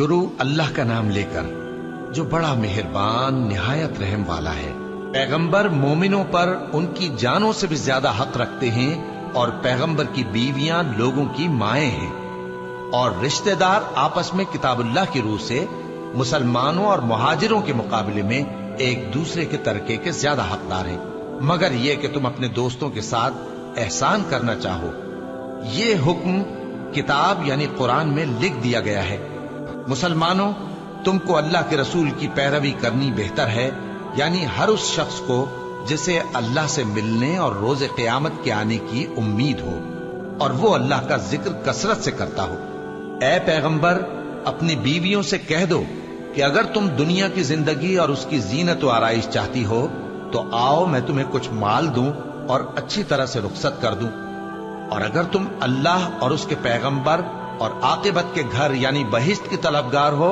शुरू अल्लाह का नाम लेकर जो बड़ा मेहरबान निहायत रहम वाला है। पैगंबर मोमिनों पर उनकी जानों से भी ज्यादा हक रखते हैं और पैगंबर की बीवियां लोगों की माएं हैं और रिश्तेदार आपस में किताबुल्लाह की रूह से मुसलमानों और मुहाजिरों के मुकाबले में एक दूसरे के तरके के ज्यादा हकदार हैं, मगर यह कि तुम अपने दोस्तों के साथ एहसान करना चाहो। ये हुक्म किताब यानी कुरान में लिख दिया गया है। मुसलमानों, तुमको अल्लाह के रसूल की पैरवी करनी बेहतर है, यानी हर उस शख्स को जिसे अल्लाह से मिलने और रोजे क़यामत के आने की उम्मीद हो और वो अल्लाह का जिक्र कसरत से करता हो। ए पैगंबर, अपनी बीवियों से कह दो कि अगर तुम दुनिया की जिंदगी और उसकी जीनत और आराइश चाहती हो तो आओ, मैं तुम्हें कुछ माल दूं और अच्छी तरह से रुखसत कर दूं। और अगर तुम अल्लाह और उसके पैगंबर और आकिबत के घर यानी बहिश्त की तलबगार हो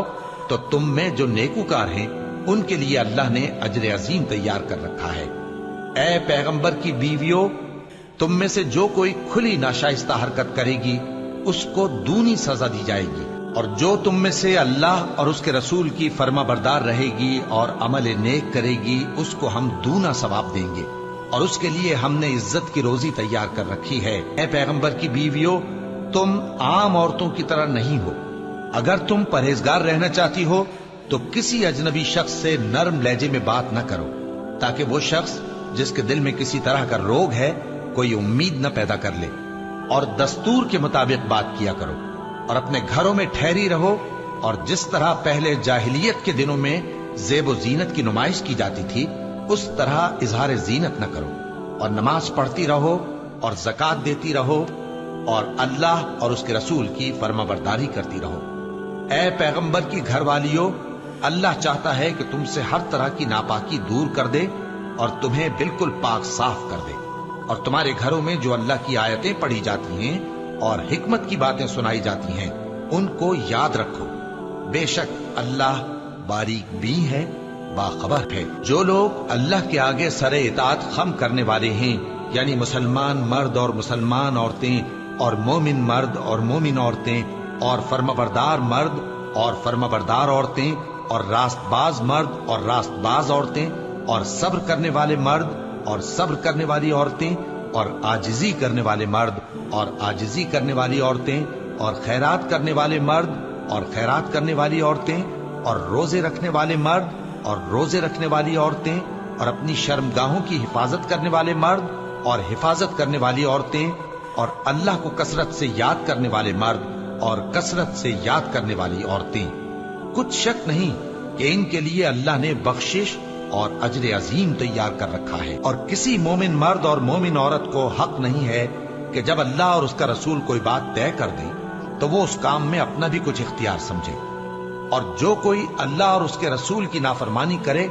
तो तुम में जो नेकूकार हैं उनके लिए अल्लाह ने अजर अजीम तैयार कर रखा है। ए पैगंबर की बीवियों, तुम में से जो कोई खुली नाशाइस्ता हरकत करेगी उसको दूनी सजा दी जाएगी, और जो तुम में से अल्लाह और उसके रसूल की फर्माबरदार रहेगी और अमल नेक करेगी उसको हम दूना सवाब देंगे, और उसके लिए हमने इज्जत की रोजी तैयार कर रखी है। ए पैगंबर की बीवियों, तुम आम औरतों की तरह नहीं हो। अगर तुम परहेजगार रहना चाहती हो तो किसी अजनबी शख्स से नरम लहजे में बात न करो, ताकि वो शख्स जिसके दिल में किसी तरह का रोग है कोई उम्मीद न पैदा कर ले। और दस्तूर के मुताबिक बात किया करो और अपने घरों में ठहरी रहो, और जिस तरह पहले जाहिलियत के दिनों में जेब जीनत की नुमाइश की जाती थी उस तरह इजहार जीनत न करो, और नमाज पढ़ती रहो और ज़कात देती रहो और अल्लाह और उसके रसूल की फर्माबरदारी करती रहो। ए पैगंबर की घरवालियों, अल्लाह चाहता है कि तुमसे हर तरह की नापाकी दूर कर दे और तुम्हें बिल्कुल पाक साफ कर दे, और तुम्हारे घरों में जो अल्लाह की आयतें पढ़ी जाती हैं और हिकमत की बातें सुनाई जाती हैं उनको याद रखो। बेशक अल्लाह बारीक बीन है, बाखबर है। जो लोग अल्लाह के आगे सरे इताअत खम करने वाले हैं, यानी मुसलमान मर्द और मुसलमान औरतें और मोमिन मर्द और मोमिन औरतें और फर्माबरदार मर्द और फर्माबरदार औरतें और रास्तबाज मर्द और रास्तबाज औरतें और सब्र करने वाले मर्द और सब्र करने वाली औरतें और आजिजी करने वाले मर्द और आजिजी करने वाली औरतें और खैरात करने वाले मर्द और खैरात करने वाली औरतें और रोजे रखने वाले मर्द और रोजे रखने वाली औरतें और अपनी शर्मगाहों की हिफाजत करने वाले मर्द और हिफाजत करने वाली औरतें और अल्लाह को कसरत से याद करने वाले मर्द और कसरत से याद करने वाली औरतें। कुछ शक नहीं कि इनके लिए अल्लाह ने बख्शिश और अजर अजीम तैयार कर रखा है। और किसी मोमिन मर्द और मोमिन औरत को हक नहीं है कि जब अल्लाह और उसका रसूल कोई बात तय कर दे तो वो उस काम में अपना भी कुछ इख्तियार समझे, और जो कोई अल्लाह और उसके रसूल की नाफरमानी करे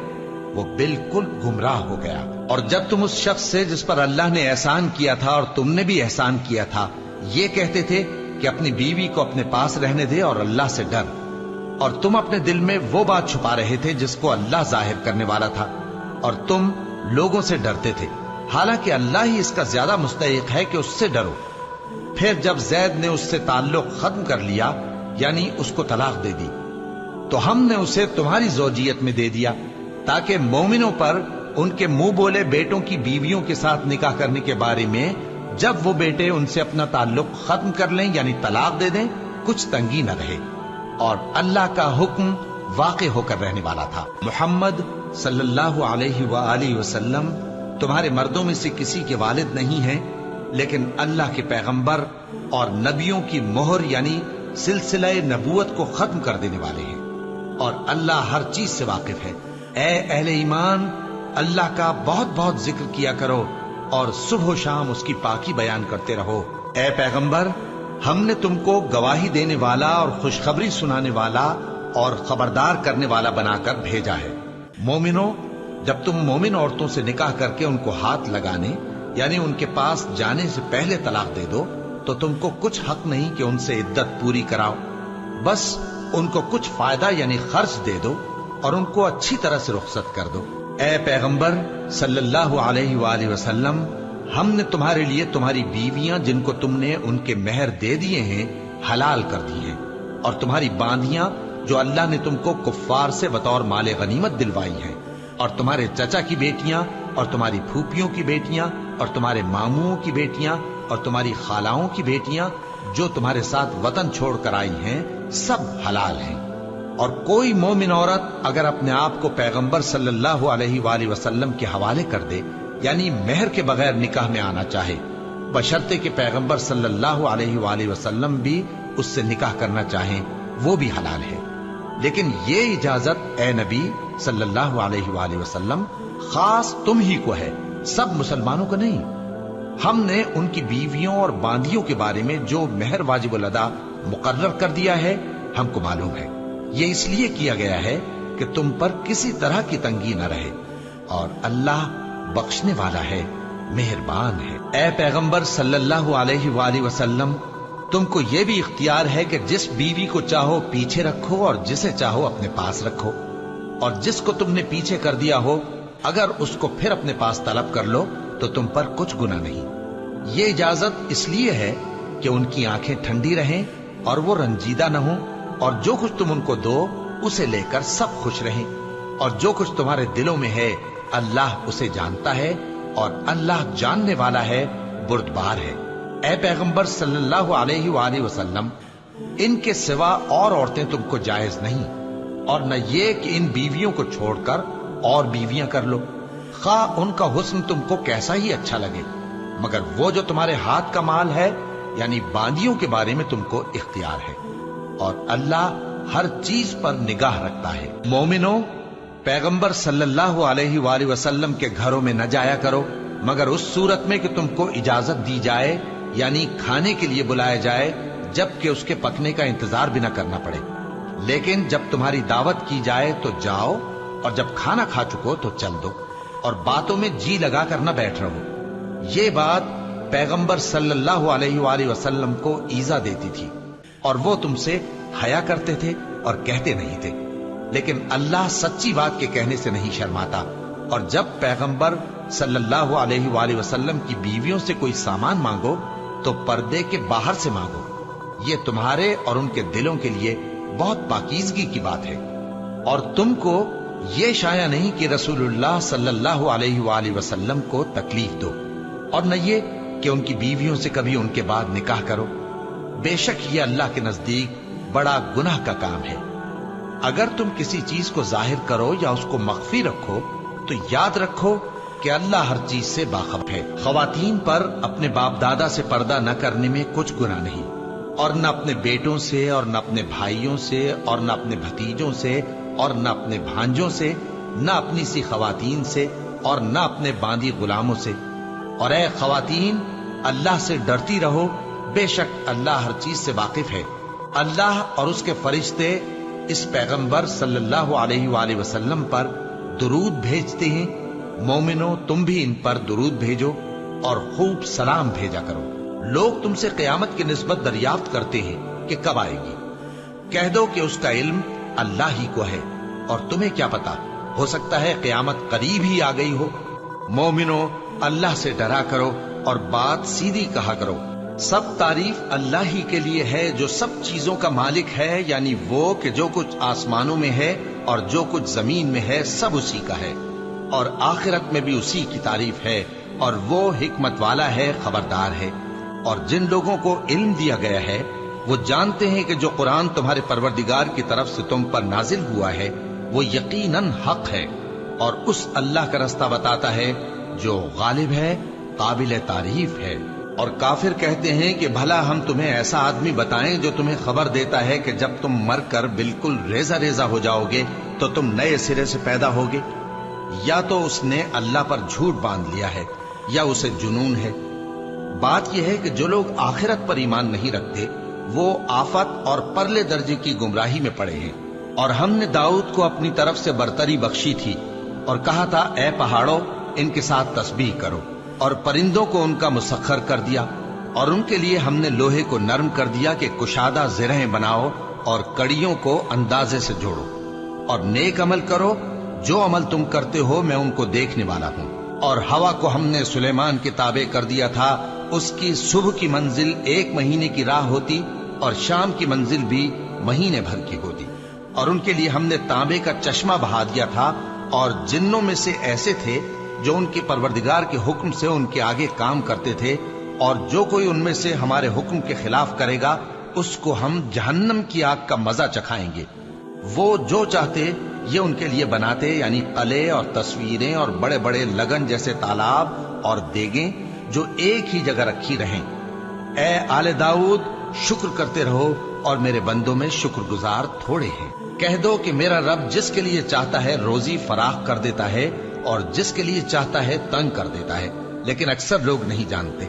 वो बिल्कुल गुमराह हो गया। और जब तुम उस शख्स से जिस पर अल्लाह ने एहसान किया था और तुमने भी एहसान किया था ये कहते थे कि अपनी बीवी को अपने पास रहने दे और अल्लाह से डर, और तुम अपने दिल में वो बात छुपा रहे थे जिसको अल्लाह जाहिर करने वाला था, और तुम लोगों से डरते थे, हालांकि अल्लाह ही इसका ज्यादा मुस्तहिक है कि उससे डरो। फिर जब जैद ने उससे ताल्लुक खत्म कर लिया यानी उसको तलाक दे दी तो हमने उसे तुम्हारी ज़ौजियत में दे दिया, ताकि मोमिनों पर उनके मुंह बोले बेटों की बीवियों के साथ निकाह करने के बारे में जब वो बेटे उनसे अपना ताल्लुक खत्म कर लें यानी तलाक दे दें कुछ तंगी न रहे, और अल्लाह का हुक्म वाक़े होकर रहने वाला था। मुहम्मद सल्लल्लाहु अलैहि वालैहि वसल्लम तुम्हारे मर्दों में से किसी के वालिद नहीं हैं, लेकिन अल्लाह के पैगंबर और नबियों की मोहर यानी सिलसिला नबूवत को खत्म कर देने वाले हैं, और अल्लाह हर चीज से वाकिफ है। ए अहले ईमान, अल्लाह का बहुत बहुत जिक्र किया करो और सुबह शाम उसकी पाकी बयान करते रहो। ए पैगंबर, हमने तुमको गवाही देने वाला और खुशखबरी सुनाने वाला और खबरदार करने वाला बनाकर भेजा है। मोमिनो, जब तुम मोमिन औरतों से निकाह करके उनको हाथ लगाने यानी उनके पास जाने से पहले तलाक दे दो तो तुमको कुछ हक नहीं कि उनसे इद्दत पूरी कराओ, बस उनको कुछ फायदा यानी खर्च दे दो और उनको अच्छी तरह से रुखसत कर दो। ए पैगंबर सल्लल्लाहु अलैहि वसल्लम, हमने तुम्हारे लिए तुम्हारी बीवियां जिनको तुमने उनके मेहर दे दिए हैं हलाल कर दी हैं, और तुम्हारी बांधियां जो अल्लाह ने तुमको कुफ्फार से बतौर माले गनीमत दिलवाई हैं, और तुम्हारे चचा की बेटियां और तुम्हारी फूफियों की बेटियां और तुम्हारे मामुओं की बेटियां और तुम्हारी खालाओं की बेटियां जो तुम्हारे साथ वतन छोड़कर आई हैं, सब हलाल हैं। और कोई मोमिन औरत अगर अपने आप को पैगंबर सल्लल्लाहु अलैहि वसल्लम के हवाले कर दे, यानी मेहर के बगैर निकाह में आना चाहे, बशर्ते कि पैगंबर सल्लल्लाहु अलैहि वसल्लम भी उससे निकाह करना चाहें, वो भी हलाल है। लेकिन ये इजाजत ए नबी सल्लल्लाहु अलैहि वसल्लम खास तुम ही को है, सब मुसलमानों को नहीं। हमने उनकी बीवियों और बांदियों के बारे में जो मेहर वाजिबुल अदा मुकर्रर कर दिया है, हमको मालूम है। ये इसलिए किया गया है कि तुम पर किसी तरह की तंगी न रहे, और अल्लाह बख्शने वाला है, मेहरबान है। ए पैगंबर सल्लल्लाहु अलैहि वसल्लम, तुमको यह भी इख्तियार है कि जिस बीवी को चाहो पीछे रखो और जिसे चाहो अपने पास रखो, और जिसको तुमने पीछे कर दिया हो अगर उसको फिर अपने पास तलब कर लो तो तुम पर कुछ गुनाह नहीं। ये इजाजत इसलिए है कि उनकी आंखें ठंडी रहें और वो रंजीदा न हों, और जो कुछ तुम उनको दो उसे लेकर सब खुश रहें, और जो कुछ तुम्हारे दिलों में है अल्लाह उसे जानता है, और अल्लाह जानने वाला है, बुर्दबार है। ए पैगंबर सल्लल्लाहु अलैहि वसल्लम, इनके सिवा और औरतें तुमको जायज नहीं, और न ये कि इन बीवियों को छोड़कर और बीवियां कर लो, खा उनका हुस्न तुमको कैसा ही अच्छा लगे, मगर वो जो तुम्हारे हाथ का माल है यानी बांदियों के बारे में तुमको इख्तियार है, और अल्लाह हर चीज पर निगाह रखता है। मोमिनो, पैगंबर सल्लल्लाहु अलैहि वसल्लम के घरों में न जाया करो मगर उस सूरत में कि तुमको इजाजत दी जाए, यानी खाने के लिए बुलाया जाए, जबकि उसके पकने का इंतजार भी न करना पड़े। लेकिन जब तुम्हारी दावत की जाए तो जाओ, और जब खाना खा चुको तो चल दो, और बातों में जी लगा कर न बैठ रहो। ये बात पैगंबर सल्लल्लाहु अलैहि वसल्लम को ईजा देती थी, और वो तुमसे हया करते थे और कहते नहीं थे। लेकिन अल्लाह सच्ची बात के कहने से नहीं शर्माता, और जब पैगंबर सल्लल्लाहु अलैहि वसल्लम की बीवियों से कोई सामान मांगो तो पर्दे के बाहर से मांगो। ये तुम्हारे और उनके दिलों के लिए बहुत पाकीज़गी की बात है। और तुमको ये शाया नहीं कि रसूलुल्लाह सल्लल्लाहु अलैहि वसल्लम को तकलीफ दो, और न ये कि उनकी बीवियों से कभी उनके बाद निकाह करो। बेशक ये अल्लाह के नजदीक बड़ा गुनाह का काम है। अगर तुम किसी चीज को जाहिर करो या उसको मख्फी रखो तो याद रखो कि अल्लाह हर चीज से बाखबर है। खवातीन पर अपने बाप दादा से पर्दा न करने में कुछ गुनाह नहीं, और न अपने बेटों से, और न अपने भाइयों से, और न अपने भतीजों से, और न अपने भांजों से, न अपनी सी खवातीन से, और न अपने बांदी गुलामों से। और ए खवातीन, अल्लाह से डरती रहो, बेशक अल्लाह हर चीज से वाकिफ है। अल्लाह और उसके फरिश्ते इस पैगंबर सल्लल्लाहु अलैहि वसल्लम पर दुरूद भेजते हैं। मोमिनो, तुम भी इन पर दुरूद भेजो और खूब सलाम भेजा करो। लोग तुमसे क़यामत की निस्बत दरियाफ्त करते हैं कि कब आएगी। कह दो कि उसका इल्म अल्लाह ही को है, और तुम्हें क्या पता, हो सकता है क़यामत करीब ही आ गई हो। मोमिनो, अल्लाह से डरा करो और बात सीधी कहा करो। सब तारीफ अल्लाह ही के लिए है जो सब चीजों का मालिक है, यानी वो कि जो कुछ आसमानों में है और जो कुछ जमीन में है सब उसी का है, और आखिरत में भी उसी की तारीफ है, और वो हिकमत वाला है, खबरदार है। और जिन लोगों को इल्म दिया गया है वो जानते हैं कि जो कुरान तुम्हारे परवरदिगार की तरफ से तुम पर नाजिल हुआ है वो यकीनन हक है, और उस अल्लाह का रास्ता बताता है जो गालिब है, काबिल तारीफ है। और काफिर कहते हैं कि भला हम तुम्हें ऐसा आदमी बताएं जो तुम्हें खबर देता है कि जब तुम मरकर बिल्कुल रेजा रेजा हो जाओगे तो तुम नए सिरे से पैदा होगे। या तो उसने अल्लाह पर झूठ बांध लिया है या उसे जुनून है। बात यह है कि जो लोग आखिरत पर ईमान नहीं रखते वो आफत और परले दर्जे की गुमराही में पड़े हैं। और हमने दाऊद को अपनी तरफ से बरतरी बख्शी थी और कहा था, ए पहाड़ों, इनके साथ तस्बीह करो। और परिंदों को उनका मुसख्खर कर दिया, और उनके लिए हमने लोहे को नरम कर दिया कि कुशादा ज़िरहें बनाओ और कड़ियों को अंदाजे से जोड़ो। और नेक अमल करो, जो अमल तुम करते हो मैं उनको देखने वाला हूँ। और हवा को हमने सुलेमान के ताबे कर दिया था, उसकी सुबह की मंजिल 1 महीने की राह होती और शाम की मंजिल भी महीने भर की होती। اور ان کے لیے ہم نے تانبے کا چشمہ بہا دیا تھا، اور جنوں میں سے ایسے تھے جو ان کے پروردگار کے حکم سے ان کے آگے کام کرتے تھے، اور جو کوئی ان میں سے ہمارے حکم کے خلاف کرے گا اس کو ہم جہنم کی آگ کا مزہ چکھائیں گے۔ وہ جو چاہتے یہ ان کے لیے بناتے، یعنی قلعے اور تصویریں اور بڑے بڑے لگن جیسے تالاب اور دیگیں جو ایک ہی جگہ رکھی رہیں۔ اے آل داؤد، شکر کرتے رہو، اور میرے بندوں میں شکر گزار تھوڑے ہیں۔ کہہ دو کہ میرا رب جس کے لیے چاہتا ہے روزی فراخ کر دیتا ہے، اور جس کے لیے چاہتا ہے تنگ کر دیتا ہے، لیکن اکثر لوگ نہیں جانتے۔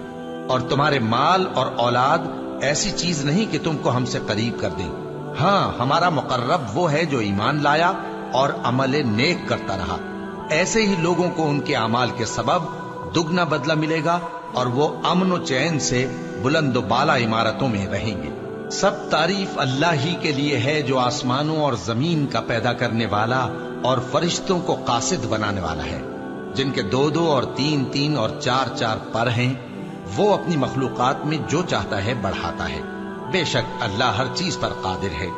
اور تمہارے مال اور اولاد ایسی چیز نہیں کہ تم کو ہم سے قریب کر دیں۔ ہاں، ہمارا مقرب وہ ہے جو ایمان لایا اور عمل نیک کرتا رہا۔ ایسے ہی لوگوں کو ان کے اعمال کے سبب دگنا بدلہ ملے گا، اور وہ امن و چین سے بلند و بالا عمارتوں میں رہیں گے۔ سب تعریف اللہ ہی کے لیے ہے جو آسمانوں اور زمین کا پیدا کرنے والا اور فرشتوں کو قاصد بنانے والا ہے، جن کے 2 اور 3 اور 4 پر ہیں۔ وہ اپنی مخلوقات میں جو چاہتا ہے بڑھاتا ہے۔ بے شک اللہ ہر چیز پر قادر ہے۔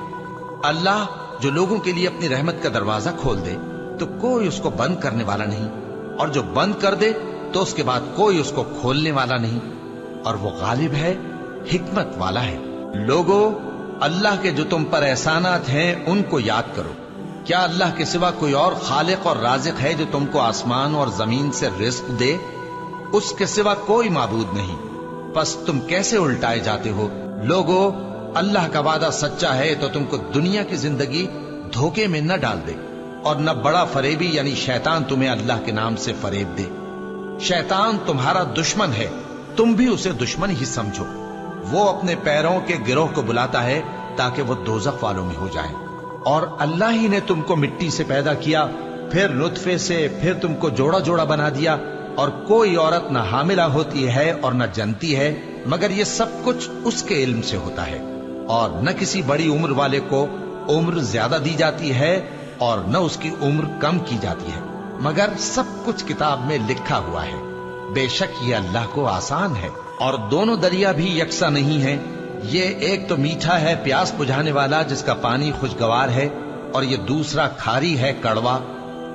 اللہ جو لوگوں کے لیے اپنی رحمت کا دروازہ کھول دے تو کوئی اس کو بند کرنے والا نہیں، اور جو بند کر دے تو اس کے بعد کوئی اس کو کھولنے والا نہیں، اور وہ غالب ہے، حکمت والا ہے۔ لوگو، اللہ کے جو تم پر احسانات ہیں ان کو یاد کرو۔ کیا اللہ کے سوا کوئی اور خالق اور رازق ہے جو تم کو آسمان اور زمین سے رزق دے؟ اس کے سوا کوئی معبود نہیں، پس تم کیسے الٹائے جاتے ہو؟ لوگو، اللہ کا وعدہ سچا ہے تو تم کو دنیا کی زندگی دھوکے میں نہ ڈال دے، اور نہ بڑا فریبی یعنی شیطان تمہیں اللہ کے نام سے فریب دے۔ شیطان تمہارا دشمن ہے، تم بھی اسے دشمن ہی سمجھو۔ وہ اپنے پیروں کے گروہ کو بلاتا ہے تاکہ وہ دوزخ والوں میں ہو جائیں۔ اور اللہ ہی نے تم کو مٹی سے پیدا کیا، پھر نطفے سے، پھر تم کو جوڑا جوڑا بنا دیا، اور کوئی عورت نہ حاملہ ہوتی ہے اور نہ جنتی ہے، مگر یہ سب کچھ اس کے علم سے ہوتا ہے۔ اور نہ کسی بڑی عمر والے کو عمر زیادہ دی جاتی ہے، اور نہ اس کی عمر کم کی جاتی ہے، مگر سب کچھ کتاب میں لکھا ہوا ہے۔ بے شک یہ اللہ کو آسان ہے۔ اور دونوں دریا بھی یکساں نہیں ہیں، یہ ایک تو میٹھا ہے پیاس بجھانے والا جس کا پانی خوشگوار ہے، اور یہ دوسرا کھاری ہے کڑوا۔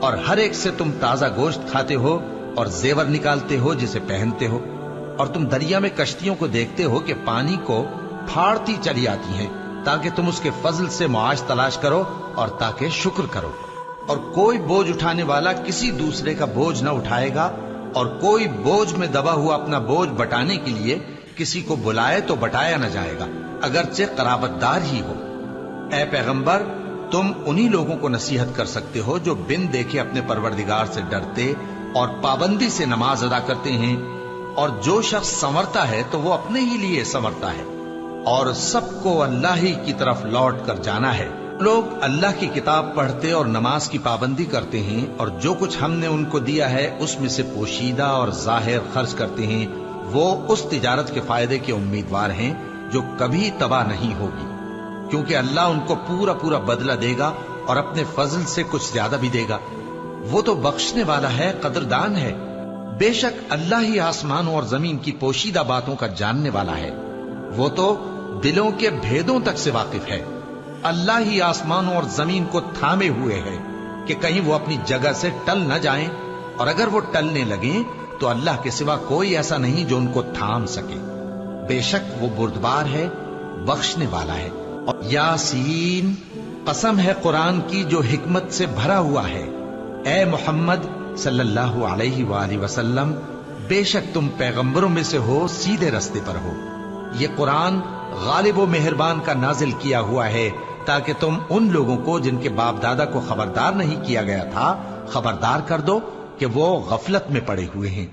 اور ہر ایک سے تم تازہ گوشت کھاتے ہو اور زیور نکالتے ہو جسے پہنتے ہو۔ اور تم دریا میں کشتیوں کو دیکھتے ہو کہ پانی کو پھاڑتی چلی آتی ہیں، تاکہ تم اس کے فضل سے معاش تلاش کرو اور تاکہ شکر کرو۔ اور کوئی بوجھ اٹھانے والا کسی دوسرے کا بوجھ نہ اٹھائے گا، اور کوئی بوجھ میں دبا ہوا اپنا بوجھ بٹانے کے لیے کسی کو بلائے تو بٹایا نہ جائے گا، اگرچہ قرابت دار ہی ہو۔ اے پیغمبر، تم انہی لوگوں کو نصیحت کر سکتے ہو جو بن دیکھے اپنے پروردگار سے ڈرتے اور پابندی سے نماز ادا کرتے ہیں، اور جو شخص سنورتا ہے تو وہ اپنے ہی لیے سنورتا ہے، اور سب کو اللہ ہی کی طرف لوٹ کر جانا ہے۔ لوگ اللہ کی کتاب پڑھتے اور نماز کی پابندی کرتے ہیں، اور جو کچھ ہم نے ان کو دیا ہے اس میں سے پوشیدہ اور ظاہر خرچ کرتے ہیں، وہ اس تجارت کے فائدے کے امیدوار ہیں جو کبھی تباہ نہیں ہوگی، کیونکہ اللہ ان کو پورا پورا بدلہ دے گا اور اپنے فضل سے کچھ زیادہ بھی دے گا۔ وہ تو بخشنے والا ہے، قدردان ہے۔ بے شک اللہ ہی آسمانوں اور زمین کی پوشیدہ باتوں کا جاننے والا ہے، وہ تو دلوں کے بھیدوں تک سے واقف ہے۔ اللہ ہی آسمانوں اور زمین کو تھامے ہوئے ہے کہ کہیں وہ اپنی جگہ سے ٹل نہ جائیں، اور اگر وہ ٹلنے لگیں تو اللہ کے سوا کوئی ایسا نہیں جو ان کو تھام سکے۔ بے شک وہ بردبار ہے، بخشنے والا ہے۔ اور یاسین، قسم ہے قرآن کی جو حکمت سے بھرا ہوا ہے۔ اے محمد صلی اللہ علیہ وآلہ وسلم، بے شک تم پیغمبروں میں سے ہو، سیدھے رستے پر ہو۔ یہ قرآن غالب و مہربان کا نازل کیا ہوا ہے تاکہ تم ان لوگوں کو جن کے باپ دادا کو خبردار نہیں کیا گیا تھا خبردار کر دو کہ وہ غفلت میں پڑے ہوئے ہیں۔